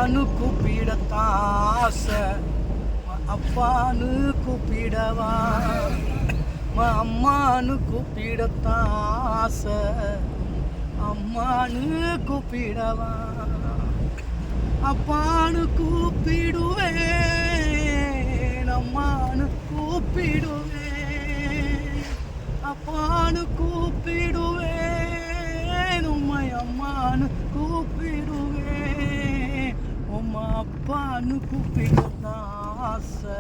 அப்பான்னு கூப்பிடத்தான் ஆசை, அப்பான்னு கூப்பிடவா, அம்மானு கூப்பிடத்தான் ஆசை, அம்மானு கூப்பிடவா. அப்பானு கூப்பிடுவேன், அம்மானு கூப்பிடுவேன், அப்பானு கூப்பிடுவேன், உம்மை அம்மானு கூப்பிடுவேன், உம்மா அப்பானு கூப்பிடத்தான் ஆசை,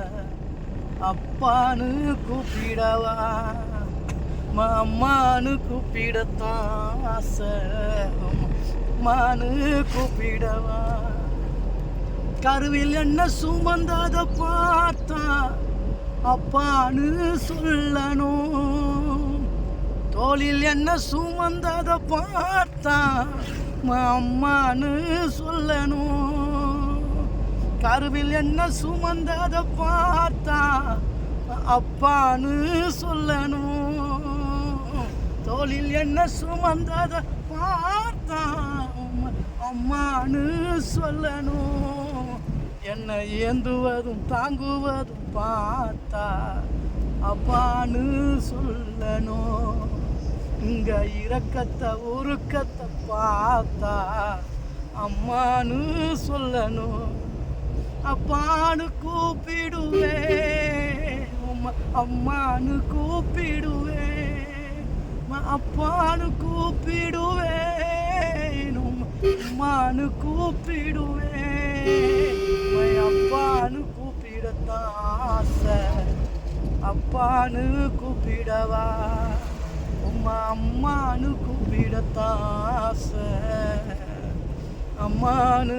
அப்பானு கூப்பிடவா, அம்மானு கூப்பிடத்தான் ஆசை, அம்மானு கூப்பிடவா. கருவில் என்ன சுமந்தாத பார்த்தா அப்பானு சொல்லணும், தோளில் என்ன சுமந்தாத பார்த்தா அம்மானு சொல்லணும். கருவில் என்ன சுமந்தாத பார்த்தா அப்பானு சொல்லணும், தோளில் என்ன சுமந்தாத பார்த்தா அம்மானு சொல்லணும். என்னை ஏந்துவதும் தாங்குவதும் பார்த்தா அப்பானு சொல்லணும். இங்க இரக்கத்தை உருக்கத்தை பார்த்தா அம்மானு சொல்லணும். அப்பானு கூப்பிடுவேன், அம்மானு கூப்பிடுவேன், அப்பானு கூப்பிடுவேன், அம்மானு கூப்பிடுவேன், அப்பானு கூப்பிடத்தான் ஆசை, அப்பானு கூப்பிடவா, அம்மானு கூப்பிடத்தான் ஆசை, அம்மானு